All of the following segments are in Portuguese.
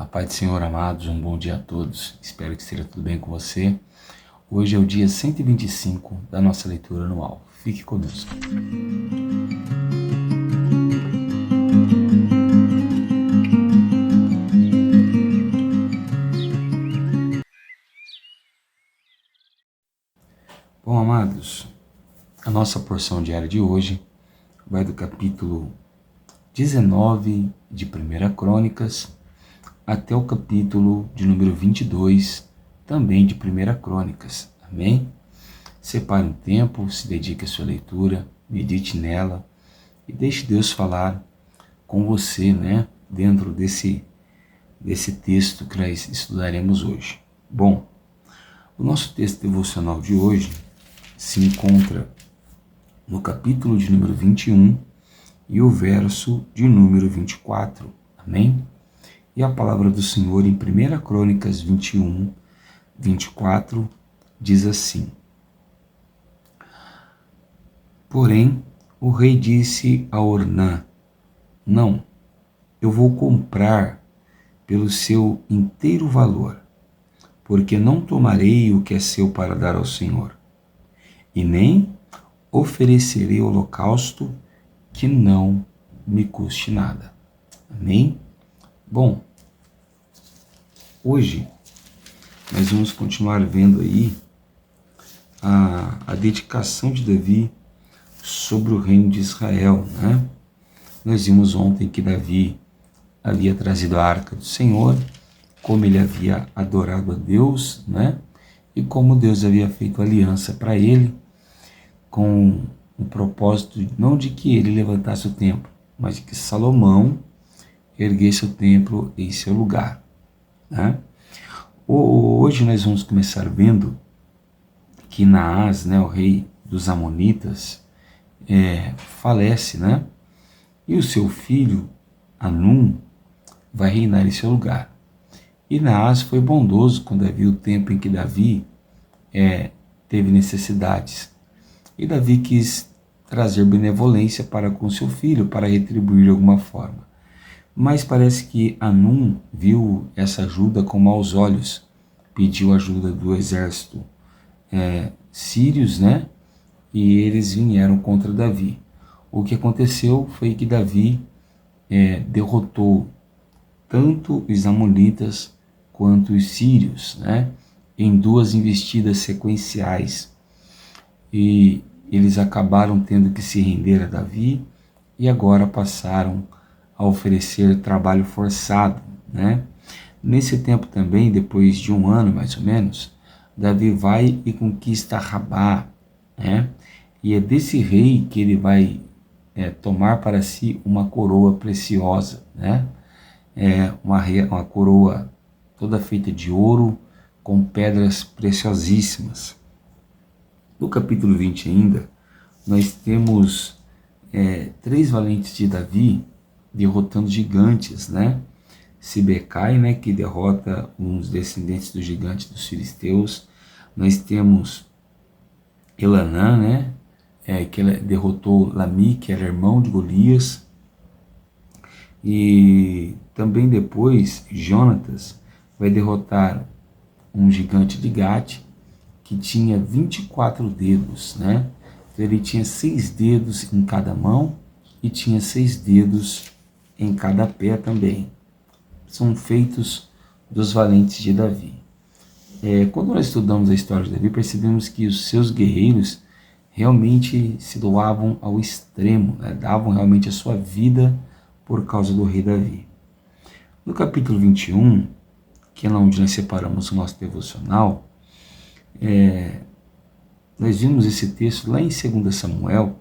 A paz do Senhor, amados, um bom dia a todos. Espero que esteja tudo bem com você. Hoje é o dia 125 da nossa leitura anual. Fique conosco. Bom, amados, a nossa porção diária de hoje vai do capítulo 19 de 1 Crônicas até o capítulo de número 22, também de 1 Crônicas. Amém? Separe um tempo, se dedique à sua leitura, medite nela e deixe Deus falar com você, dentro desse texto que nós estudaremos hoje. Bom, o nosso texto devocional de hoje se encontra no capítulo de número 21 e o verso de número 24. Amém? E a palavra do Senhor em 1 Crônicas 21, 24, diz assim: Porém, o rei disse a Ornã: Não, eu vou comprar pelo seu inteiro valor, porque não tomarei o que é seu para dar ao Senhor, e nem oferecerei holocausto que não me custe nada. Amém? Bom, hoje nós vamos continuar vendo aí a dedicação de Davi sobre o reino de Israel, Nós vimos ontem que Davi havia trazido a arca do Senhor, como ele havia adorado a Deus, E como Deus havia feito aliança para ele, com o propósito não de que ele levantasse o templo, mas de que Salomão erguesse o templo em seu lugar. Hoje nós vamos começar vendo que Naás, o rei dos Amonitas, falece, E o seu filho, Anum, vai reinar em seu lugar. E Naás foi bondoso com Davi o tempo em que Davi teve necessidades. E Davi quis trazer benevolência para com seu filho, para retribuir de alguma forma. Mas parece que Anum viu essa ajuda com maus olhos, pediu ajuda do exército sírios, E eles vieram contra Davi. O que aconteceu foi que Davi derrotou tanto os amonitas quanto os sírios, em 2 investidas sequenciais. E eles acabaram tendo que se render a Davi e agora passaram a oferecer trabalho forçado, Nesse tempo também, depois de 1 ano mais ou menos, Davi vai e conquista Rabá, E é desse rei que ele vai tomar para si uma coroa preciosa, Uma coroa toda feita de ouro, com pedras preciosíssimas. No capítulo 20 ainda, nós temos 3 valentes de Davi derrotando gigantes, Sibecai, que derrota uns descendentes dos gigantes dos filisteus. Nós temos Elanã, que derrotou Lami, que era irmão de Golias. E também depois Jonatas vai derrotar um gigante de Gate, que tinha 24 dedos, Então ele tinha 6 dedos em cada mão e tinha 6 dedos em cada pé também. São feitos dos valentes de Davi. Quando nós estudamos a história de Davi, percebemos que os seus guerreiros realmente se doavam ao extremo, davam realmente a sua vida por causa do rei Davi. No capítulo 21, que é onde nós separamos o nosso devocional, nós vimos esse texto lá em 2 Samuel.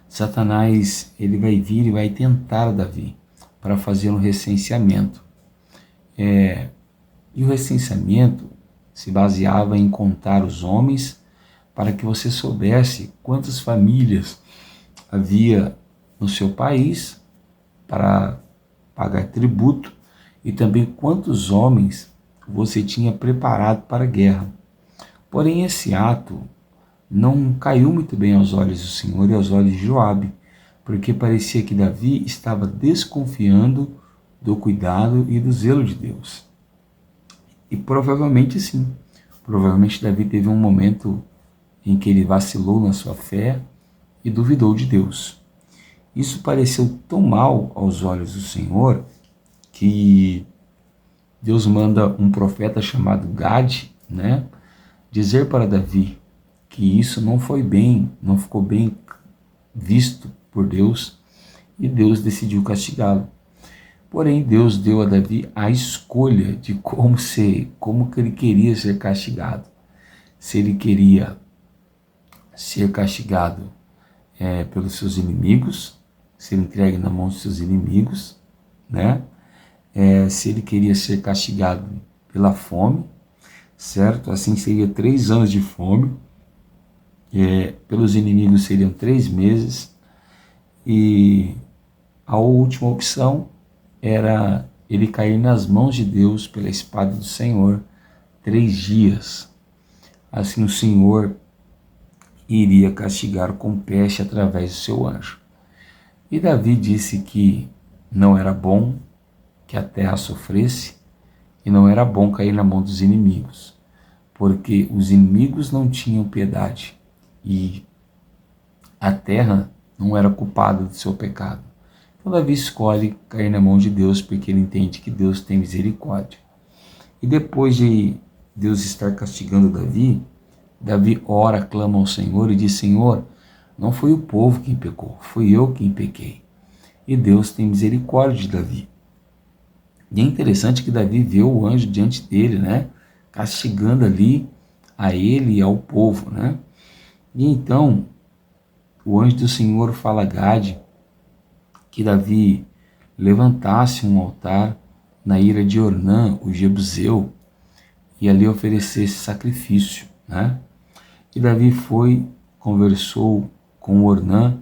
Satanás ele vai vir e vai tentar Davi para fazer um recenseamento. E o recenseamento se baseava em contar os homens para que você soubesse quantas famílias havia no seu país para pagar tributo e também quantos homens você tinha preparado para a guerra. Porém, esse ato não caiu muito bem aos olhos do Senhor e aos olhos de Joabe, porque parecia que Davi estava desconfiando do cuidado e do zelo de Deus. E provavelmente sim, provavelmente Davi teve um momento em que ele vacilou na sua fé e duvidou de Deus. Isso pareceu tão mal aos olhos do Senhor que Deus manda um profeta chamado Gade, né, dizer para Davi que isso não foi bem, não ficou bem visto por Deus, e Deus decidiu castigá-lo. Porém, Deus deu a Davi a escolha de como que ele queria ser castigado. Se ele queria ser castigado pelos seus inimigos, ser entregue na mão dos seus inimigos, né? Se ele queria ser castigado pela fome, certo? Assim seria 3 anos de fome, pelos inimigos seriam 3 meses, e a última opção era ele cair nas mãos de Deus pela espada do Senhor 3 dias. Assim o Senhor iria castigar com peste através do seu anjo. E Davi disse que não era bom que a terra sofresse e não era bom cair na mão dos inimigos, porque os inimigos não tinham piedade e a terra não era culpada do seu pecado. Então Davi escolhe cair na mão de Deus porque ele entende que Deus tem misericórdia. E depois de Deus estar castigando Davi, Davi ora, clama ao Senhor e diz: Senhor, não foi o povo quem pecou, fui eu quem pequei. E Deus tem misericórdia de Davi. E é interessante que Davi vê o anjo diante dele, né, castigando ali a ele e ao povo, né? E então o anjo do Senhor fala a Gade que Davi levantasse um altar na ira de Ornã, o Jebuseu, e ali oferecesse sacrifício, né? E Davi foi, conversou com Ornã,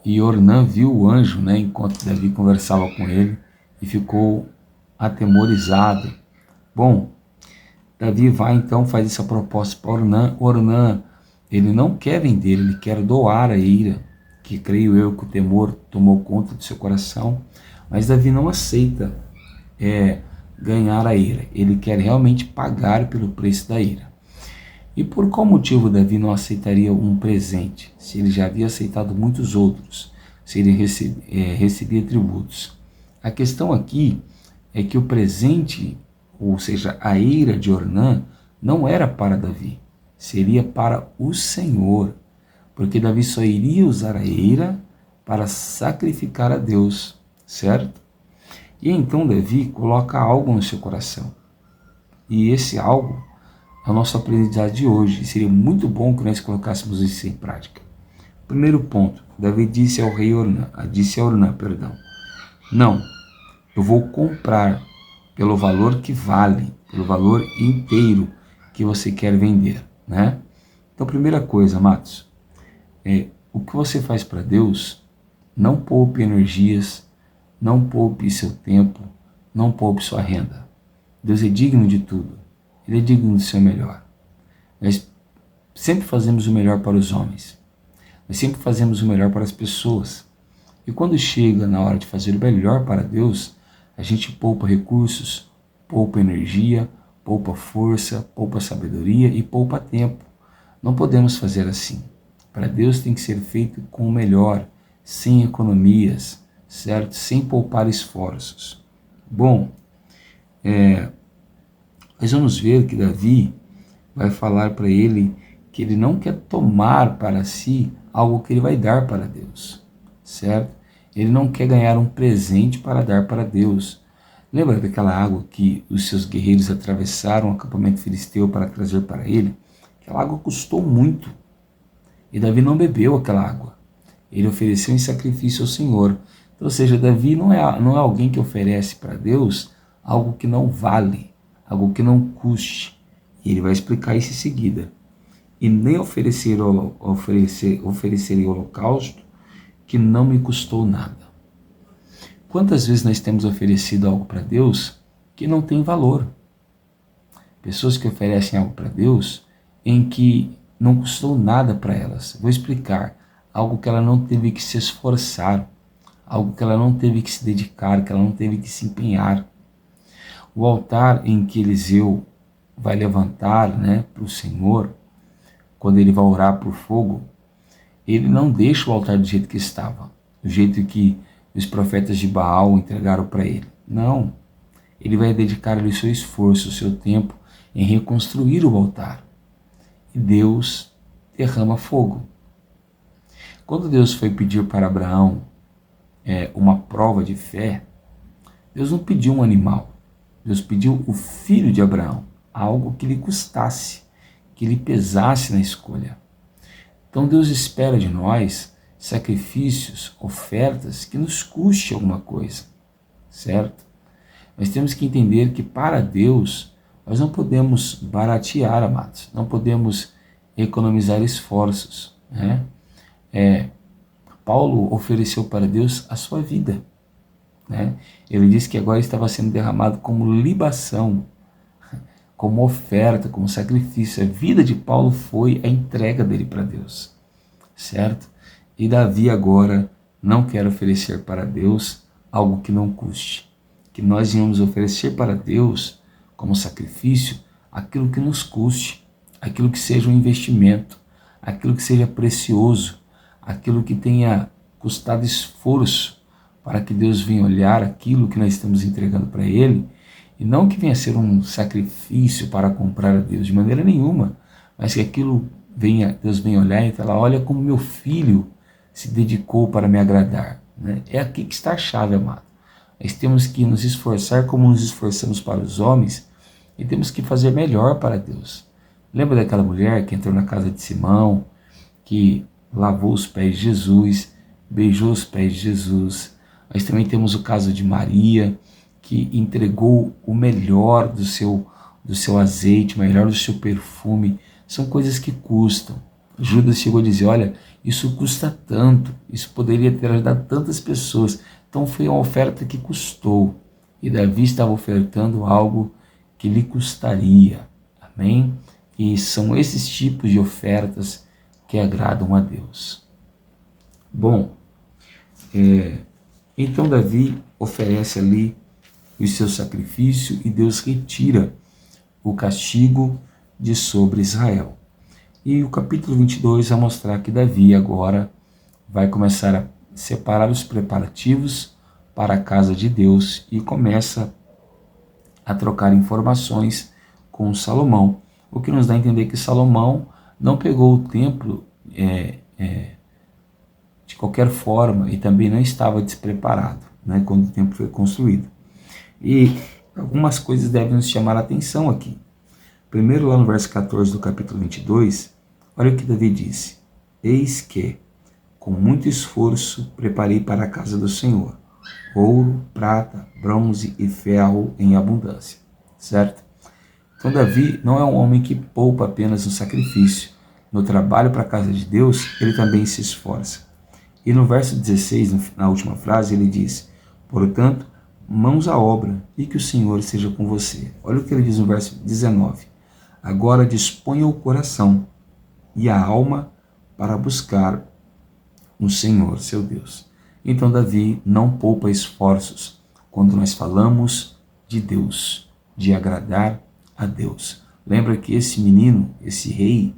e Ornã viu o anjo, né, enquanto Davi conversava com ele, e ficou atemorizado. Bom, Davi vai então, faz essa proposta para Ornã. Ornã, ele não quer vender, ele quer doar a ira, que creio eu que o temor tomou conta do seu coração, mas Davi não aceita ganhar a ira, ele quer realmente pagar pelo preço da ira. E por qual motivo Davi não aceitaria um presente, se ele já havia aceitado muitos outros, se ele recebia tributos? A questão aqui é que o presente, ou seja, a ira de Ornã, não era para Davi, seria para o Senhor, porque Davi só iria usar a ira para sacrificar a Deus, certo? E então Davi coloca algo no seu coração, e esse algo é o nosso aprendizado de hoje, e seria muito bom que nós colocássemos isso em prática. Primeiro ponto, Davi disse a Ornã, não, eu vou comprar pelo valor que vale, pelo valor inteiro que você quer vender, né? Então, primeira coisa, amados, o que você faz para Deus, não poupe energias, não poupe seu tempo, não poupe sua renda. Deus é digno de tudo, Ele é digno do seu melhor. Nós sempre fazemos o melhor para os homens, nós sempre fazemos o melhor para as pessoas, e quando chega na hora de fazer o melhor para Deus, a gente poupa recursos, poupa energia, poupa força, poupa sabedoria e poupa tempo. Não podemos fazer assim. Para Deus tem que ser feito com o melhor, sem economias, certo? Sem poupar esforços. Bom, nós vamos ver que Davi vai falar para ele que ele não quer tomar para si algo que ele vai dar para Deus, certo? Ele não quer ganhar um presente para dar para Deus. Lembra daquela água que os seus guerreiros atravessaram o acampamento filisteu para trazer para ele? Aquela água custou muito. E Davi não bebeu aquela água. Ele ofereceu em sacrifício ao Senhor. Então, ou seja, Davi não é alguém que oferece para Deus algo que não vale, algo que não custe. E ele vai explicar isso em seguida. E nem oferecerei holocausto que não me custou nada. Quantas vezes nós temos oferecido algo para Deus que não tem valor? Pessoas que oferecem algo para Deus em que não custou nada para elas. Vou explicar. Algo que ela não teve que se esforçar, algo que ela não teve que se dedicar, que ela não teve que se empenhar. O altar em que Eliseu vai levantar, né, para o Senhor, quando ele vai orar para o fogo, ele não deixa o altar do jeito que estava, do jeito que os profetas de Baal entregaram para ele. Não, ele vai dedicar ali o seu esforço, o seu tempo em reconstruir o altar. E Deus derrama fogo. Quando Deus foi pedir para Abraão uma prova de fé, Deus não pediu um animal, Deus pediu o filho de Abraão, algo que lhe custasse, que lhe pesasse na escolha. Então Deus espera de nós sacrifícios, ofertas que nos custe alguma coisa, certo? Nós temos que entender que para Deus nós não podemos baratear, amados, não podemos economizar esforços, né? Paulo ofereceu para Deus a sua vida, né? Ele disse que agora estava sendo derramado como libação, como oferta, como sacrifício. A vida de Paulo foi a entrega dele para Deus, certo? E Davi agora não quer oferecer para Deus algo que não custe, que nós íamos oferecer para Deus como sacrifício aquilo que nos custe, aquilo que seja um investimento, aquilo que seja precioso, aquilo que tenha custado esforço, para que Deus venha olhar aquilo que nós estamos entregando para Ele, e não que venha ser um sacrifício para comprar a Deus, de maneira nenhuma, mas que aquilo Deus venha olhar e falar: olha como meu filho se dedicou para me agradar. Né? É aqui que está a chave, amado. Nós temos que nos esforçar como nos esforçamos para os homens, e temos que fazer melhor para Deus. Lembra daquela mulher que entrou na casa de Simão, que lavou os pés de Jesus, beijou os pés de Jesus? Nós também temos o caso de Maria, que entregou o melhor do seu azeite, o melhor do seu perfume. São coisas que custam. Judas chegou a dizer: olha, isso custa tanto, isso poderia ter ajudado tantas pessoas. Então foi uma oferta que custou. E Davi estava ofertando algo que lhe custaria. Amém? E são esses tipos de ofertas que agradam a Deus. Bom, então Davi oferece ali o seu sacrifício e Deus retira o castigo de sobre Israel. E o capítulo 22 vai mostrar que Davi agora vai começar a separar os preparativos para a casa de Deus e começa a trocar informações com Salomão, o que nos dá a entender que Salomão não pegou o templo de qualquer forma e também não estava despreparado, né, quando o templo foi construído. E algumas coisas devem nos chamar a atenção aqui. Primeiro, lá no verso 14 do capítulo 22, olha o que Davi disse: eis que, com muito esforço, preparei para a casa do Senhor ouro, prata, bronze e ferro em abundância. Certo? Então Davi não é um homem que poupa apenas no sacrifício. No trabalho para a casa de Deus, ele também se esforça. E no verso 16, na última frase, ele diz: portanto, mãos à obra, e que o Senhor seja com você. Olha o que ele diz no verso 19: agora disponha o coração e a alma para buscar o Senhor, seu Deus. Então Davi não poupa esforços quando nós falamos de Deus, de agradar a Deus. Lembra que esse rei,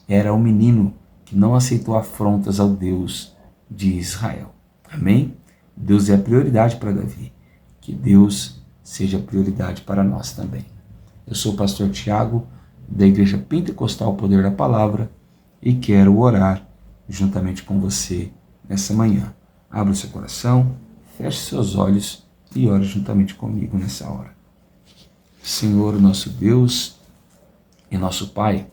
era um menino que não aceitou afrontas ao Deus de Israel. Amém? Deus é a prioridade para Davi. Que Deus seja a prioridade para nós também. Eu sou o pastor Tiago, da Igreja Pentecostal Poder da Palavra, e quero orar juntamente com você nessa manhã. Abra o seu coração, feche seus olhos e ore juntamente comigo nessa hora. Senhor, nosso Deus e nosso Pai,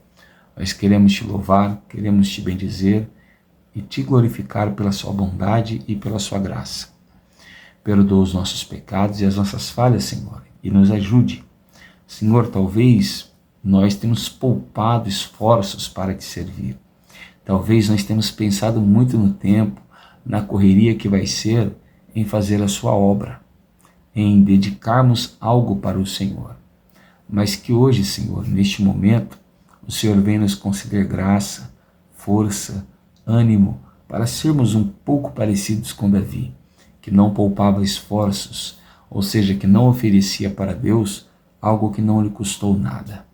nós queremos te louvar, queremos te bendizer e te glorificar pela sua bondade e pela sua graça. Perdoa os nossos pecados e as nossas falhas, Senhor, e nos ajude. Senhor, talvez nós temos poupado esforços para te servir. Talvez nós temos pensado muito no tempo, na correria que vai ser em fazer a sua obra, em dedicarmos algo para o Senhor. Mas que hoje, Senhor, neste momento, o Senhor venha nos conceder graça, força, ânimo, para sermos um pouco parecidos com Davi, que não poupava esforços, ou seja, que não oferecia para Deus algo que não lhe custou nada.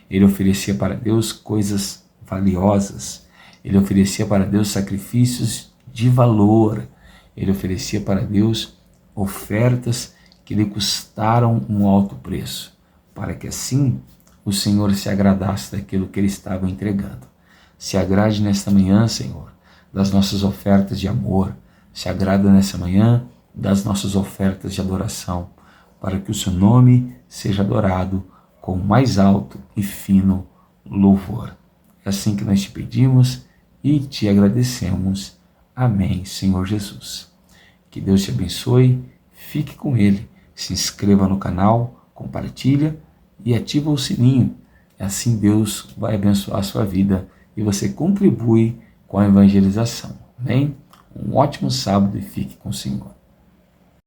Ele oferecia para Deus coisas valiosas, ele oferecia para Deus sacrifícios de valor, ele oferecia para Deus ofertas que lhe custaram um alto preço, para que assim o Senhor se agradasse daquilo que ele estava entregando. Se agrade nesta manhã, Senhor, das nossas ofertas de amor, se agrada nessa manhã das nossas ofertas de adoração, para que o seu nome seja adorado com o mais alto e fino louvor. É assim que nós te pedimos e te agradecemos. Amém, Senhor Jesus. Que Deus te abençoe, fique com Ele, se inscreva no canal, compartilha e ativa o sininho. Assim Deus vai abençoar a sua vida e você contribui com a evangelização. Amém? Um ótimo sábado e fique com o Senhor.